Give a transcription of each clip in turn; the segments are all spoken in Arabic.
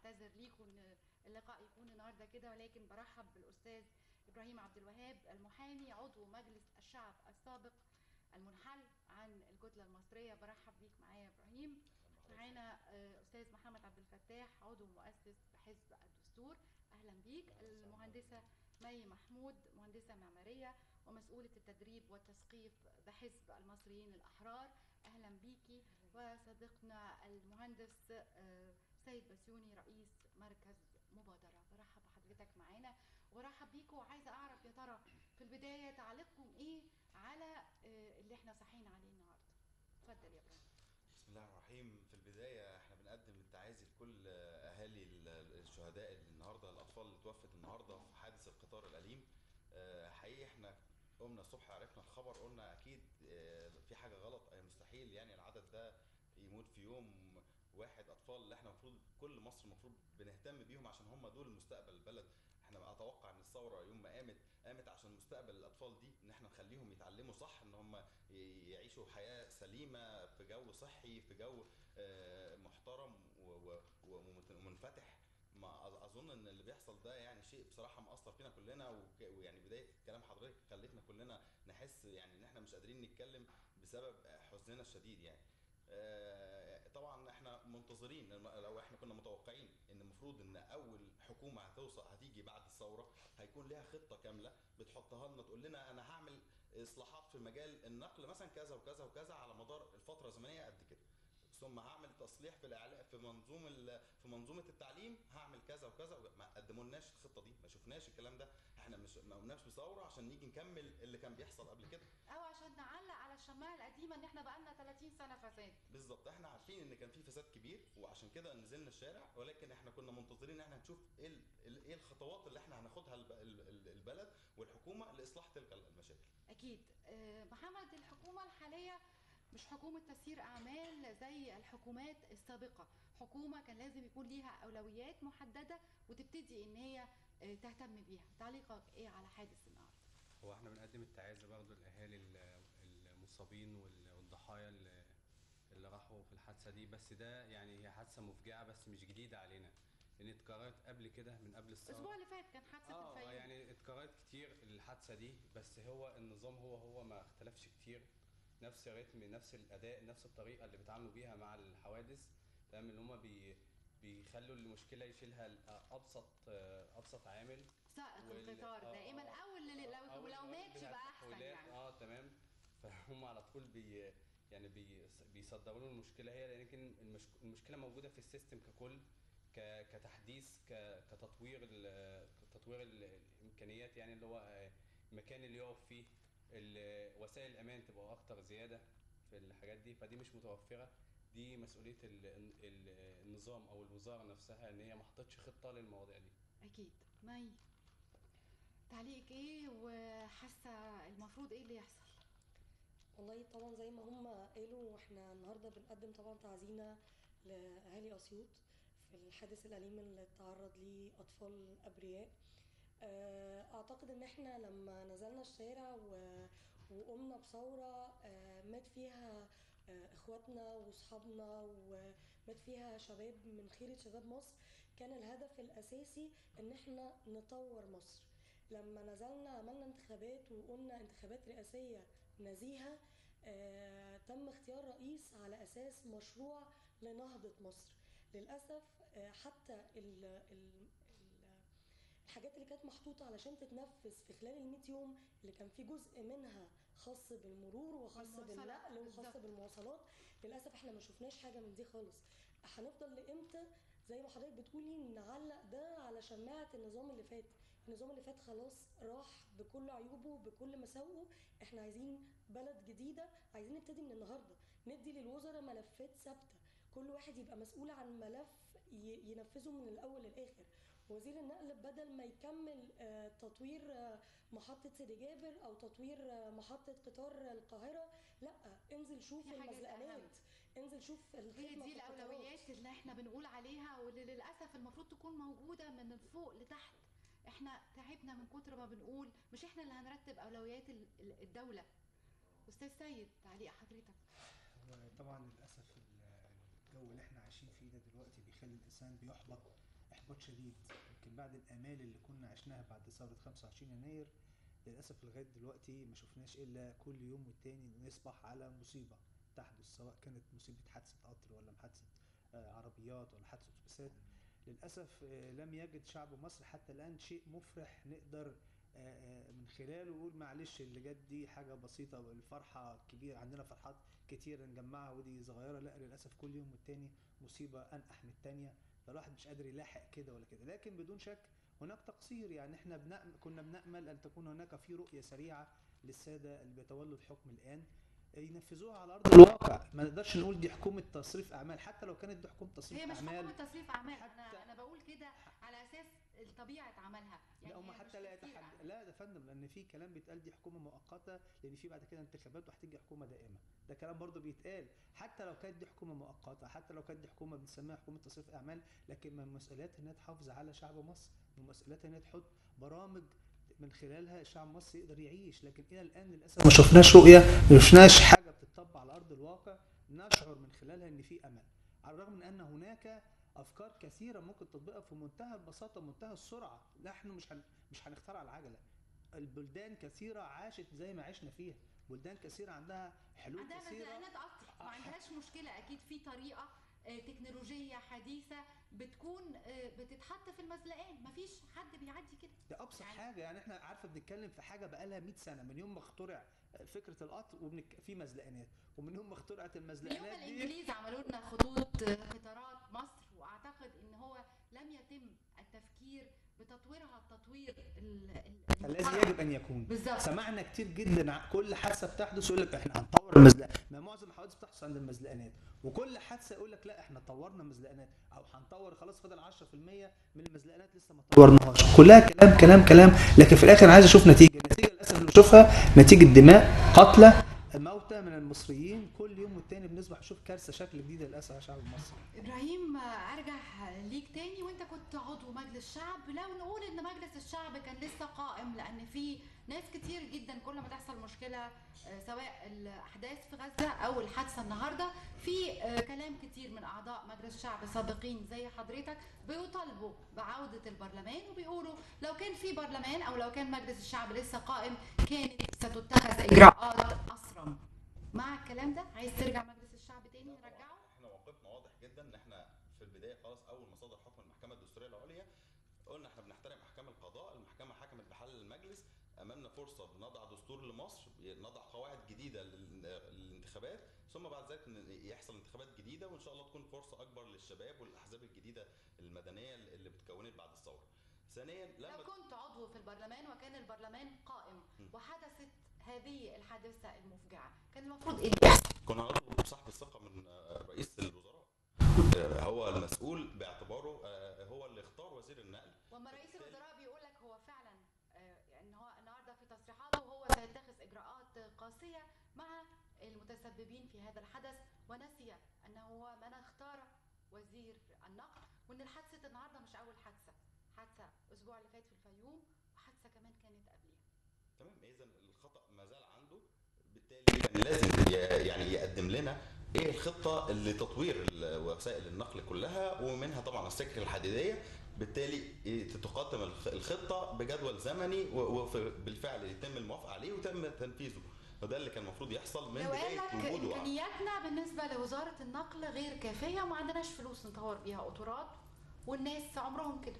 بعتذر ليكم ان اللقاء يكون النهارده كده، ولكن برحب بالاستاذ ابراهيم عبد الوهاب المحامي عضو مجلس الشعب السابق المنحل عن الكتله المصريه. برحب بيك معايا يا ابراهيم. معانا استاذ محمد عبد الفتاح عضو مؤسس بحزب الدستور، اهلا بيك. المهندسه مي محمود مهندسه معماريه ومسؤوله التدريب والتثقيف بحزب المصريين الاحرار، اهلا بيكي. وصديقنا المهندس سيد بسيوني رئيس مركز مبادره، برحب بحضرتك معانا وبرحب بيكم. وعايزه اعرف يا ترى في البدايه تعليقكم ايه على اللي احنا صحينا عليه النهارده. اتفضل يا ابراهيم. بسم الله الرحمن الرحيم. في البداية احنا بنقدم التعازي لكل اهالي الشهداء اللي النهارده، الاطفال اللي توفت النهارده في حادث القطار الاليم. حقيقي احنا قمنا الصبح عرفنا الخبر، قلنا اكيد في حاجة غلط، مستحيل يعني العدد ده يموت في يوم واحد. اطفال اللي احنا المفروض كل مصر المفروض بنهتم بيهم عشان هم دول مستقبل البلد. احنا اتوقع ان الثوره يوم ما قامت عشان مستقبل الاطفال دي، ان احنا نخليهم يتعلموا صح، ان هم يعيشوا حياه سليمه في جو صحي، في جو محترم ومنفتح. ما اظن ان اللي بيحصل ده يعني شيء بصراحه مأثر فينا كلنا، ويعني بدايه كلام حضرتك خلتنا كلنا نحس يعني ان احنا مش قادرين نتكلم بسبب حزننا الشديد يعني. طبعا احنا منتظرين، لو احنا كنا متوقعين ان المفروض ان اول حكومه هتيجي بعد الثوره هيكون لها خطه كامله بتحطها لنا، تقول لنا انا هعمل اصلاحات في مجال النقل مثلا كذا وكذا وكذا على مدار الفتره الزمنيه قد كده، ثم هعمل تصليح في الاعلام في منظومه التعليم، هعمل كذا وكذا. ما قدمولناش الخطه دي، ما شفناش الكلام ده. احنا مش ما قلناش بثوره عشان نيجي نكمل اللي كان بيحصل قبل كده، او عشان نعلق على الشماعه القديمه ان احنا بقالنا 30 سنه فساد. بالظبط. احنا عارفين ان كان في فساد كبير وعشان كده نزلنا الشارع، ولكن احنا كنا منتظرين ان احنا نشوف ايه الخطوات اللي احنا هناخدها البلد والحكومه لاصلاح تلك المشاكل. اكيد. محمد، الحكومه الحاليه مش حكومه تسيير اعمال زي الحكومات السابقه، حكومه كان لازم يكون ليها اولويات محدده وتبتدي ان هي تهتم بيها. تعليقك ايه على حادث النهارده؟ هو احنا بنقدم التعازي برضه لاهالي المصابين والضحايا اللي راحوا في الحادثه دي. بس ده يعني هي حادثه مفجعه بس مش جديده علينا، لان اتكررت قبل كده من قبل الثوره. الاسبوع اللي فات كان حادثه الفيوم. يعني اتكررت كتير الحادثه دي، بس هو النظام هو ما اختلفش كتير، نفس الريتم نفس الاداء نفس الطريقه اللي بيتعاملوا بيها مع الحوادث. تمام، اللي هم بيخلوا المشكله يشيلها ابسط عامل. سائق القطار دائما لو ماتش يبقى احسن يعني. تمام. فهم على طول يعني بيصدروا له المشكله هي، لكن المشكله موجوده في السيستم ككل، كتحديث، كتطوير الامكانيات، يعني اللي هو المكان اللي يقف فيه، وسائل الامان تبقى اكتر زياده في الحاجات دي، فدي مش متوفره. دي مسؤوليه النظام او الوزاره نفسها ان هي ما حطتش خطه للمواضيع دي. اكيد. مي، تعليقك ايه وحاسه المفروض ايه اللي يحصل؟ والله طبعا زي ما هم قالوا، احنا النهارده بنقدم طبعا تعزينا لاهالي اسيوط في الحادث الاليم اللي تعرض ليه اطفال ابرياء. اعتقد ان احنا لما نزلنا الشارع وقمنا بثوره مات فيها اخواتنا واصحابنا ومات فيها شباب من خيرة شباب مصر، كان الهدف الاساسي ان احنا نطور مصر. لما نزلنا عملنا انتخابات وقلنا انتخابات رئاسية نزيهة، تم اختيار رئيس على أساس مشروع لنهضة مصر. للأسف حتى الحاجات اللي كانت محطوطة علشان تتنفذ في خلال ال100 يوم اللي كان في جزء منها خاص بالمرور وخاص بالنقل وخاص بالمواصلات، للأسف احنا ما شفناش حاجة من دي خالص. هنفضل لإمتى زي ما حضرتك بتقولي نعلق ده على شماعة النظام اللي فات؟ النظام اللي فات خلاص راح بكل عيوبه بكل مساوئه. احنا عايزين بلد جديدة، عايزين نبتدي من النهاردة، ندي للوزراء ملفات ثابتة، كل واحد يبقى مسؤول عن ملف ينفذه من الأول للآخر. وزير النقل بدل ما يكمل تطوير محطة سيدي جابر أو تطوير محطة قطار القاهرة، لا، انزل شوف المزلقانات، انزل شوف الخدمة. دي الأولويات اللي احنا بنقول عليها واللي للأسف المفروض تكون موجودة من فوق لتحت. احنا تعبنا من كتر ما بنقول مش احنا اللي هنرتب أولويات الدولة. أستاذ سيد، تعليق حضرتك. طبعا للأسف الجو اللي احنا عايشين فيه ده دلوقتي بيخلي الإنسان بيحبط احباط شديد. يمكن بعد الامال اللي كنا عشناها بعد ثوره 25 يناير للاسف لغايه دلوقتي ما شفناش الا كل يوم والتاني نصبح على مصيبه تحدث، سواء كانت مصيبه حادثه قطر ولا حادثه عربيات ولا حادثه اتوبيسات. للاسف لم يجد شعب مصر حتى الان شيء مفرح نقدر من خلاله نقول معلش اللي جت دي حاجه بسيطه والفرحه كبيره، عندنا فرحات كتير نجمعها ودي صغيره. لا للاسف كل يوم والتاني مصيبه انقح من التانيه، فالواحد مش قادر يلاحق كده ولا كده. لكن بدون شك هناك تقصير، يعني احنا كنا بنأمل ان تكون هناك في رؤيه سريعه للساده اللي بيتولوا الحكم الان ينفذوها على ارض الواقع. ما نقدرش نقول دي حكومه تصريف اعمال، حتى لو كانت دي حكومه تصريف هي مش اعمال. حكومه تصريف اعمال، انا بقول كده على اساس طبيعه عملها. يعني لا هم هي حتى مش لا تفكير يتحدى، لا ده فندم، لان في كلام بيتقال دي حكومه مؤقته لان في بعد كده انتخابات وهتيجي حكومه دائمه. ده كلام برضو بيتقال. حتى لو كانت دي حكومه مؤقته، حتى لو كانت دي حكومه بنسميها حكومه تصريف اعمال، لكن من مسؤولياتها انها تحافظ على شعب مصر، من مسؤولياتها انها تحط برامج من خلالها الشعب المصري يقدر يعيش. لكن الى الان للاسف ما شفناش رؤيه، ما شفناش حاجه بتطبق على ارض الواقع نشعر من خلالها ان في امل، على الرغم من ان هناك افكار كثيره ممكن تطبيقها في منتهى البساطه ومنتهى السرعه. نحن مش هنخترع العجله. البلدان كثيره عاشت زي ما عشنا فيها، بلدان كثيره عندها حلول عندها كثيره. مزلقانات قطر، ما عندهاش مشكله. اكيد في طريقه تكنولوجيه حديثه بتكون بتتحط في المزلقان، مفيش حد بيعدي كده. ده ابسط حاجه، يعني احنا عارفه بنتكلم في حاجه بقالها 100 سنه من يوم ما اخترع فكره القطر في مزلقانات، ومن يوم ما اخترعت المزلقانات يوم دي الانجليز عملوا لنا خطوط قطارات مصر، واعتقد ان هو لم يتم التفكير بتطويرها التطوير الذي يجب ان يكون. بالظبط. سمعنا كتير جدا كل حادثه بتحدث يقول لك احنا هنطور المزلقانات، ما معظم الحوادث بتحصل عند المزلقانات، وكل حادثه يقول لك لا احنا طورنا مزلقانات او هنطور، خلاص فضل 10% من المزلقانات لسه ما طورناهاش. كلها كلام كلام كلام، لكن في الاخر عايز اشوف نتيجه. النتيجه للاسف اللي بشوفها نتيجه دماء، قتلى، موتى من المصريين. كل يوم والتاني بنصبح نشوف كارثه شكل جديده للاسف على الشعب المصري. ابراهيم ارجع ليك تاني، وانت كنت عضو مجلس شعب. لو نقول ان مجلس الشعب كان لسه قائم، لان في ناس كتير جدا كل ما تحصل مشكله سواء الاحداث في غزه او الحادثه النهارده، في كلام كتير من اعضاء مجلس الشعب سابقين زي حضرتك بيطالبوا بعوده البرلمان، وبيقولوا لو كان في برلمان او لو كان مجلس الشعب لسه قائم كانت ستتخذ اجراءات اسرع. مع الكلام ده عايز ترجع مجلس الشعب تاني نرجعه؟ احنا موقفنا واضح جدا ان احنا في البدايه خالص اول ما صدر حكم المحكمه الدستوريه العليا قلنا احنا بنحترم احكام القضاء. المحكمه حكمت بحل المجلس، امامنا فرصه بنضع دستور لمصر، نضع قواعد جديده للانتخابات، ثم بعد ذلك يحصل انتخابات جديده، وان شاء الله تكون فرصه اكبر للشباب والاحزاب الجديده المدنيه اللي بتكونت بعد الثوره. ثانيا لو كنت عضو في البرلمان وكان البرلمان قائم وحدثت هذه الحادثه المفجعه، كان المفروض ايه اللي يحصل؟ كنا نطلب سحب الثقه من رئيس الوزراء. هو المسؤول باعتباره هو اللي اختار وزير النقل. وما رئيس الوزراء بيقول لك هو فعلا ان هو النهارده في تصريحاته هو سيتخذ اجراءات قاسيه مع المتسببين في هذا الحدث، ونسي انه هو من اختار وزير النقل، وان الحادثه النهارده مش اول حادثه، حادثه الاسبوع اللي فات في الفيوم، وحادثه كمان كانت قبلها. تمام، اذا الخطا ما زال عنده، بالتالي كان لازم يعني يقدم لنا ايه الخطه لتطوير وسائل النقل كلها، ومنها طبعا السكك الحديديه. بالتالي تقدم الخطه بجدول زمني وبالفعل يتم الموافقه عليه وتم تنفيذه، وده اللي كان المفروض يحصل من بدايه وجوده. امكانياتنا بالنسبه لوزاره النقل غير كافيه، وما عندناش فلوس نطور بيها قطارات، والناس عمرهم كده.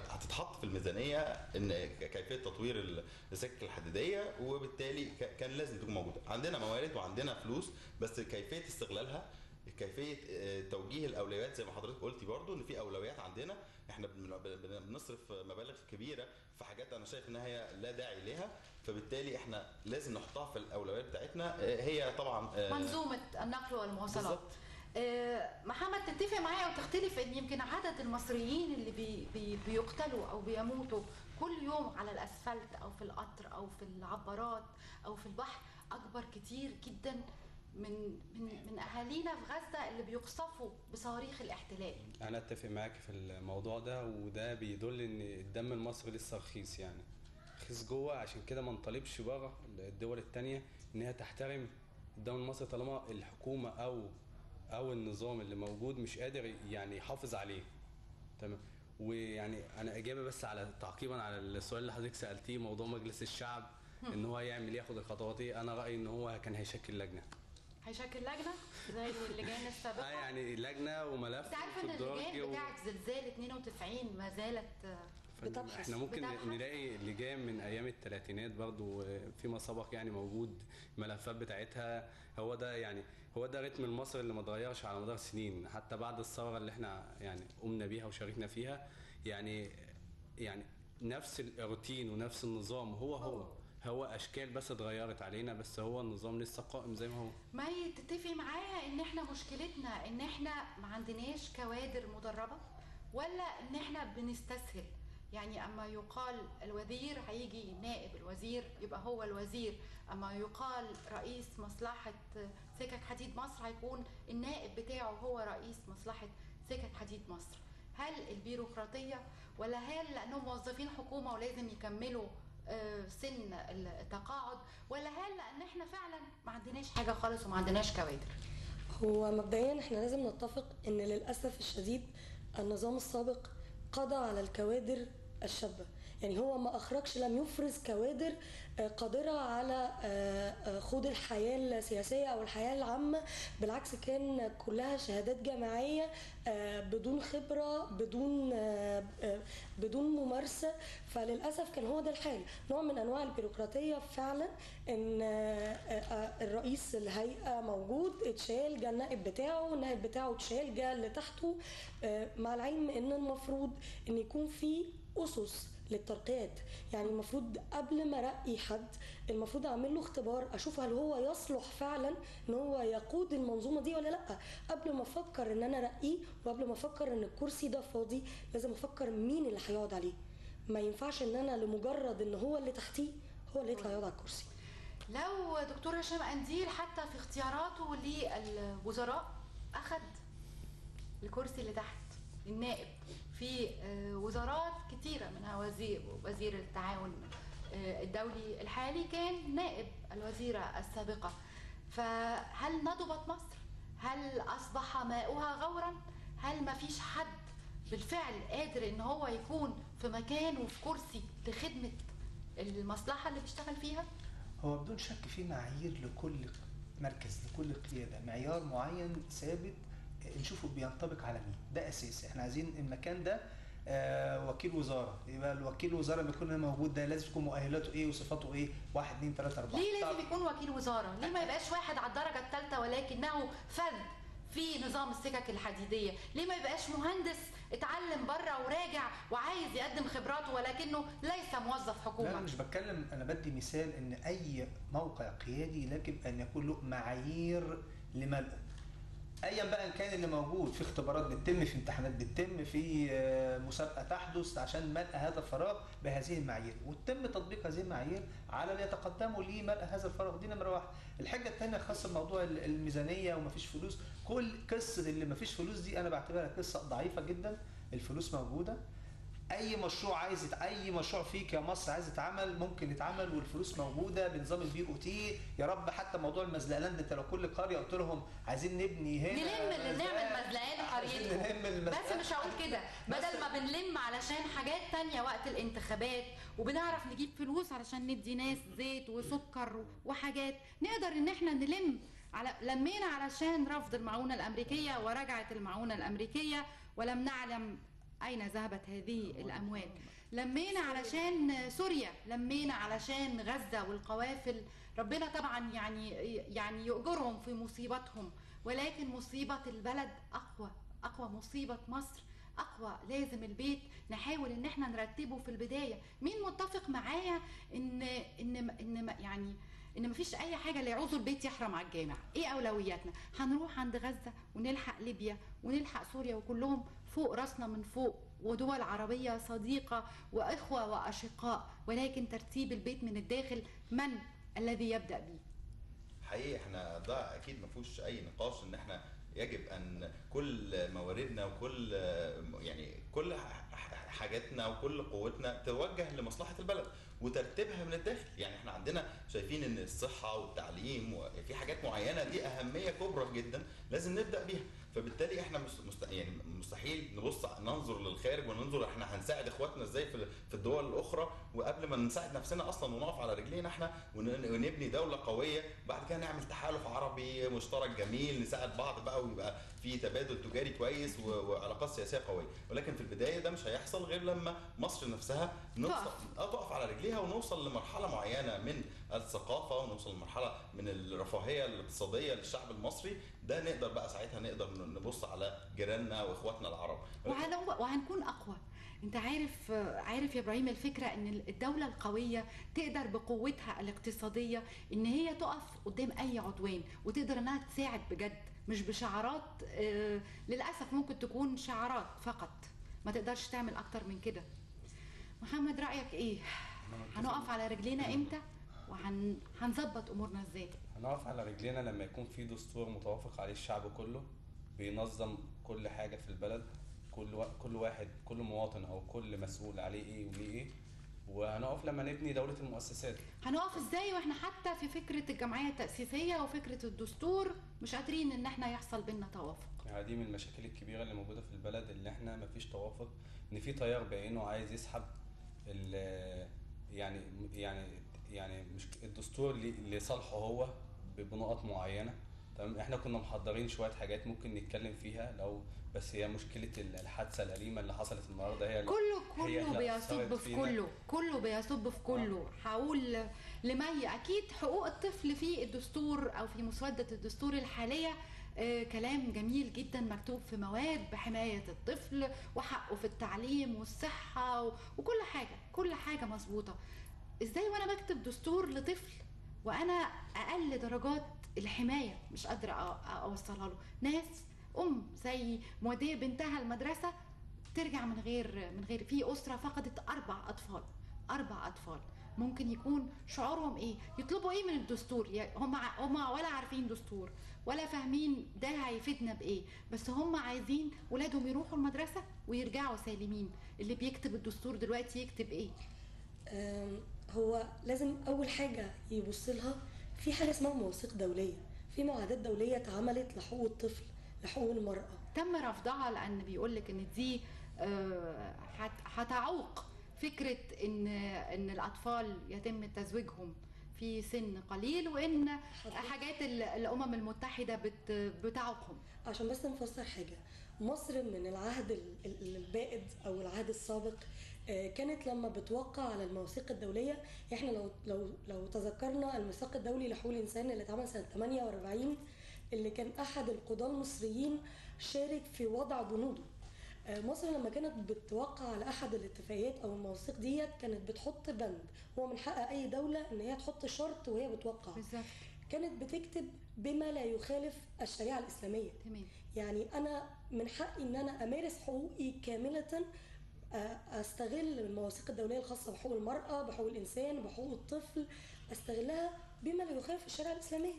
هتتحط في الميزانيه ان كيفيه تطوير السكك الحديديه، وبالتالي كان لازم تكون موجوده. عندنا موارد وعندنا فلوس، بس كيفيه استغلالها، كيفيه توجيه الاولويات زي ما حضرتك قلتي برضو ان في اولويات عندنا. احنا بنصرف مبالغ كبيره في حاجات انا شايف انها هي لا داعي لها، فبالتالي احنا لازم نحطها في الاولويات بتاعتنا. هي طبعا منظومه النقل والمواصلات. بالظبط. محمد، تتفق معايا وتختلف ان يمكن عدد المصريين اللي بيقتلوا او بيموتوا كل يوم على الاسفلت او في القطر او في العبارات او في البحر اكبر كتير جدا من اهالينا في غزه اللي بيقصفوا بصواريخ الاحتلال. انا اتفق معاك في الموضوع ده، وده بيدل ان الدم المصري لسه رخيص، يعني رخيص جوه. عشان كده ما نطالبش بره الدول التانية انها تحترم الدم المصري طالما الحكومه او النظام اللي موجود مش قادر يعني يحافظ عليه. تمام. ويعني انا اجابه بس على تعقيبا على السؤال اللي حضرتك سالتيه، موضوع مجلس الشعب ان هو يعمل ياخد الخطوات ايه، انا رايي ان هو كان هيشكل لجنه. هيشكل لجنه زي اللجان السابقه. يعني لجنه وملف انت عارفه ان اللجان بتاعت زلزال 92 ما زالت بتبحث. احنا ممكن بتبحث. نلاقي لجان من ايام الثلاثينات برضو فيما سبق يعني موجود الملفات بتاعتها. هو ده يعني هو ده رتم المصري اللي ما اتغيرش على مدار سنين، حتى بعد الثوره اللي احنا يعني قمنا بيها وشاركنا فيها. يعني نفس الروتين ونفس النظام هو اشكال بس اتغيرت علينا، بس هو النظام لسه قائم زي ما هو. ما تتفق معايا ان احنا مشكلتنا ان احنا ما عندناش كوادر مدربه، ولا ان احنا بنستسهل؟ يعني اما يقال الوزير هيجي نائب الوزير يبقى هو الوزير، اما يقال رئيس مصلحه سكك حديد مصر هيكون النائب بتاعه هو رئيس مصلحه سكك حديد مصر. هل البيروقراطيه، ولا هل لانهم موظفين حكومه ولازم يكملوا سن التقاعد، ولا هل لان احنا فعلا ما عندناش حاجه خالص وما عندناش كوادر؟ هو مبدئيا احنا لازم نتفق ان للاسف الشديد النظام السابق قضى على الكوادر الشابه، يعني هو ما اخرجش، لم يفرز كوادر قادره على خوض الحياه السياسيه او الحياه العامه. بالعكس كان كلها شهادات جامعيه بدون خبره، بدون ممارسه. فللاسف كان هو ده الحال، نوع من انواع البيروقراطيه فعلا. ان الرئيس الهيئه موجود اتشال، جه النائب بتاعه اتشال، جه اللي تحته، مع العلم ان المفروض ان يكون في اسس للترقيات. يعني المفروض قبل ما ارقي حد المفروض اعمل له اختبار، اشوف هل هو يصلح فعلا ان هو يقود المنظومه دي ولا لا. قبل ما افكر ان انا ارقيه وقبل ما افكر ان الكرسي ده فاضي لازم افكر مين اللي هيقعد عليه. ما ينفعش ان انا لمجرد ان هو اللي تحتيه هو اللي يطلع يقعد على الكرسي. لو دكتور هشام قنديل حتى في اختياراته للوزراء اخذ الكرسي اللي تحت النائب في وزارات كتيره منها وزير التعاون الدولي الحالي كان نائب الوزيره السابقه، فهل نضبت مصر؟ هل اصبح ماؤها غورا؟ هل ما فيش حد بالفعل قادر ان هو يكون في مكان وفي كرسي لخدمه المصلحه اللي بيشتغل فيها؟ هو بدون شك في معايير لكل مركز، لكل قياده، معيار معين ثابت نشوفه بينطبق على مين. ده اساسي. احنا عايزين المكان ده وكيل وزاره، يبقى الوكيل وزاره اللي يكون موجود ده لازم تكون مؤهلاته ايه وصفاته ايه، 1 2 3 4. ليه لازم يكون وكيل وزاره؟ ليه ما يبقاش واحد على الدرجه الثالثه ولكنه فرد في نظام السكك الحديديه؟ ليه ما يبقاش مهندس اتعلم بره وراجع وعايز يقدم خبراته ولكنه ليس موظف حكومه؟ لا انا مش بتكلم، انا بدي مثال ان اي موقع قيادي يجب ان يكون له معايير لملئه. ايا بقى ان كان اللي موجود، في اختبارات بتتم، في امتحانات بتتم، في مسابقه تحدث عشان ملء هذا الفراغ بهذه المعايير، وتم تطبيق هذه المعايير على اللي يتقدموا لملء هذا الفراغ. دي نمره واحد. الحاجه الثانيه خاصه بموضوع الميزانيه ومفيش فلوس. كل قصه اللي مفيش فلوس دي انا بعتبرها قصه ضعيفه جدا. الفلوس موجوده. اي مشروع فيك يا مصر عايز يتعمل ممكن يتعمل، والفلوس موجوده بنظام البي او تي. يا رب حتى موضوع المزلقان انت لو كل قريه قلت لهم عايزين نبني هنا نعمل مزلقان قريتهم، بس مش هقول كده، بدل ما بنلم علشان حاجات تانية وقت الانتخابات وبنعرف نجيب فلوس علشان ندي ناس زيت وسكر وحاجات، نقدر ان احنا لمينا علشان رفض المعونة الامريكية ورجعت المعونة الامريكية ولم نعلم أين ذهبت هذه الأموال. لمينا علشان سوريا، لمينا علشان غزة والقوافل. ربنا طبعا يعني يؤجرهم في مصيبتهم، ولكن مصيبة البلد أقوى مصيبة مصر أقوى. لازم البيت نحاول إن احنا نرتبه في البداية. مين متفق معايا إن مفيش أي حاجة لا يعوزوا البيت يحرم على الجامع؟ إيه أولوياتنا؟ هنروح عند غزة ونلحق ليبيا ونلحق سوريا وكلهم فوق راسنا من فوق، ودول عربية صديقة وإخوة وأشقاء، ولكن ترتيب البيت من الداخل من الذي يبدأ به؟ حقيقي احنا ده اكيد ما فيهوش اي نقاش ان احنا يجب ان كل مواردنا وكل كل حاجاتنا وكل قوتنا توجه لمصلحة البلد وترتيبها من الداخل. يعني احنا عندنا شايفين ان الصحة والتعليم وفي حاجات معينة دي اهمية كبرى جدا لازم نبدأ بيها. فبالتالي احنا يعني مستحيل ننظر للخارج وننظر احنا هنساعد اخواتنا ازاي في الدول الاخرى، وقبل ما نساعد نفسنا اصلا ونقف على رجلينا احنا ونبني دوله قويه، بعد كده نعمل تحالف عربي مشترك جميل نساعد بعض بقى ويبقى في تبادل تجاري كويس وعلاقات سياسيه قويه. ولكن في البدايه ده مش هيحصل غير لما مصر نفسها تقف على رجليها ونوصل لمرحله معينه من الثقافه، ونوصل لمرحله من الرفاهيه الاقتصاديه للشعب المصري. ده نقدر بقى ساعتها نقدر نبص على جيراننا واخواتنا العرب وهنكون اقوى. انت عارف يا ابراهيم، الفكره ان الدوله القويه تقدر بقوتها الاقتصاديه ان هي تقف قدام اي عدوان، وتقدر انها تساعد بجد، مش بشعارات. للاسف ممكن تكون شعارات فقط، ما تقدرش تعمل اكتر من كده. محمد رايك ايه؟ هنقف على رجلينا امتى وهنظبط امورنا ازاي؟ هنقف على رجلينا لما يكون في دستور متوافق عليه الشعب كله، بينظم كل حاجه في البلد، كل واحد، كل مواطن او كل مسؤول عليه ايه وليه ايه. وهنقف لما نبني دوله المؤسسات. هنقف ازاي واحنا حتى في فكره الجمعيه التاسيسيه وفكره الدستور مش قادرين ان احنا يحصل بينا توافق؟ يعني دي من المشاكل الكبيره اللي موجوده في البلد، اللي احنا مفيش توافق، ان في تيار بعينه عايز يسحب يعني مش الدستور لصالحه هو بنقط معينه. تمام، احنا كنا محضرين شويه حاجات ممكن نتكلم فيها بس هي مشكله الحادثه الاليمه اللي حصلت النهارده هي كله بيصب في كله بيصب في كله. هقول لمي اكيد حقوق الطفل في الدستور او في مسوده الدستور الحاليه كلام جميل جدا مكتوب في مواد بحمايه الطفل وحقه في التعليم والصحه وكل حاجه مظبوطه. ازاي وانا بكتب دستور لطفل وانا اقل درجات الحمايه مش قادره اوصلها له؟ ناس زي موديه بنتها المدرسه ترجع من غير في اسره فقدت 4 اطفال. ممكن يكون شعورهم ايه؟ يطلبوا ايه من الدستور؟ هم ولا عارفين دستور ولا فاهمين ده هيفيدنا بايه، بس هم عايزين ولادهم يروحوا المدرسه ويرجعوا سالمين. اللي بيكتب الدستور دلوقتي يكتب ايه؟ هو لازم اول حاجه يبص لها في حاجه اسمها مواثيق دوليه، في معاهدات دوليه اتعملت لحقوق الطفل، لحقوق المراه، تم رفضها لان بيقول لك ان دي هتعوق فكره ان الاطفال يتم تزويجهم في سن قليل، وان حاجات الامم المتحده بتعوقهم. عشان بس نفسر حاجه، مصر من العهد البائد او العهد السابق كانت لما بتوقع على المواثيق الدوليه، احنا لو تذكرنا الميثاق الدولي لحقوق الانسان اللي اتعمل سنه 48 اللي كان احد القضاه المصريين شارك في وضع بنوده. مصر لما كانت بتوقع على احد الاتفاقيات او المواثيق ديت كانت بتحط بند، هو من حق اي دوله ان هي تحط شرط وهي بتوقع بالظبط. كانت بتكتب بما لا يخالف الشريعه الاسلاميه. تمام. يعني انا من حقي ان انا امارس حقوقي كامله، استغل المواثيق الدوليه الخاصه بحقوق المراه، بحقوق الانسان، بحقوق الطفل، استغلها بما لا يخالف الشريعه الاسلاميه.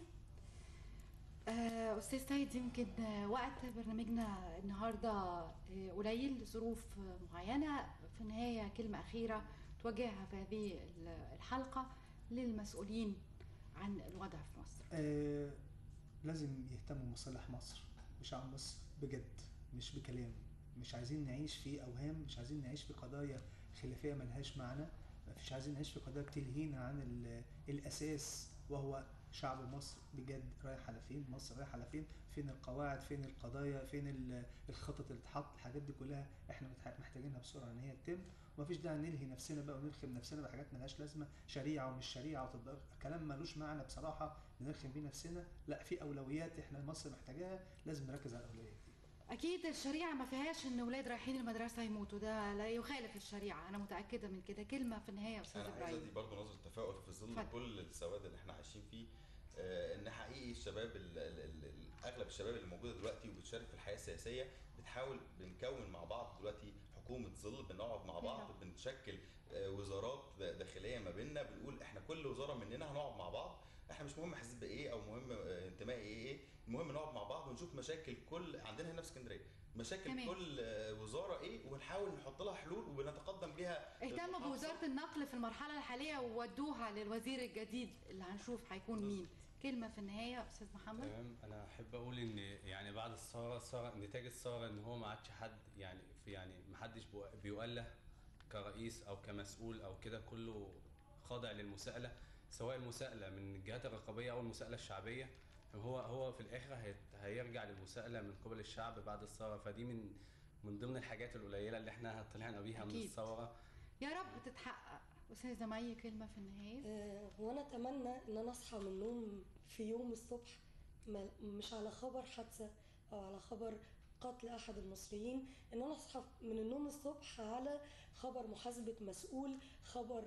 استاذ سيد، يمكن وقت برنامجنا النهارده قليل لظروف معينه، في النهايه كلمه اخيره توجهها في هذه الحلقه للمسؤولين عن الوضع في مصر. لازم يهتموا بمصالح مصر وشعب مصر بجد، مش بكلام. مش عايزين نعيش في اوهام، مش عايزين نعيش في قضايا خلافيه ملهاش معنى، مش عايزين نعيش في قضايا بتلهينا عن الاساس وهو شعب مصر بجد رايح على فين، مصر رايح على فين، فين القواعد، فين القضايا، فين الخطط اللي تتحط. الحاجات دي كلها احنا محتاجينها بسرعه ان هي تتم، ومفيش داعي نلهي نفسنا بقى ونرخم نفسنا بحاجات ملهاش لازمه، شريعه ومش شريعه كلام ملوش معنى بصراحه نرخم بيه نفسنا. لا، في اولويات احنا مصر محتاجاها، لازم نركز على الاولويات دي. اكيد الشريعه ما فيهاش ان اولاد رايحين المدرسه يموتوا، ده لا يخالف الشريعه، انا متاكده من كده. كلمه في النهايه يا استاذ ابراهيم. انا عايز ادي برضه نظره تفاؤل في ظل كل السواد اللي احنا عايشين فيه، ان حقيقي الشباب اغلب الشباب اللي موجوده دلوقتي وبتشارك في الحياه السياسيه بنكون مع بعض دلوقتي حكومه ظل، بنقعد مع بعض، بنشكل وزارات داخليه ما بيننا، بنقول احنا كل وزاره مننا هنقعد مع بعض، احنا مش مهم حزب ايه او مهم انتمائي ايه، المهم نقعد مع بعض ونشوف مشاكل عندنا هنا في اسكندريه، مشاكل تمام. كل وزاره ايه، ونحاول نحط لها حلول وبنتقدم بيها. اهتموا بوزاره النقل في المرحله الحاليه وودوها للوزير الجديد اللي هنشوف هيكون مين. كلمه في النهايه يا استاذ محمد. تمام. انا احب اقول ان يعني بعد الثوره نتاج الثوره ان هو ما عادش حد يعني ما حدش بيؤله كرئيس او كمسؤول او كده، كله خاضع للمساءله، سواء المساءله من الجهات الرقابيه او المساءله الشعبيه. هو في الاخر هيرجع للمساءله من قبل الشعب بعد الثوره. فدي من ضمن الحاجات القليله اللي احنا طلعنا بيها من أكيد. الثوره. يا رب تتحقق. استاذه مي كلمه في النهايه. وانا اتمنى ان انا اصحى من النوم في يوم الصبح مش على خبر حادثه او على خبر قتل احد المصريين، ان انا اصحى من النوم الصبح على خبر محاسبه مسؤول، خبر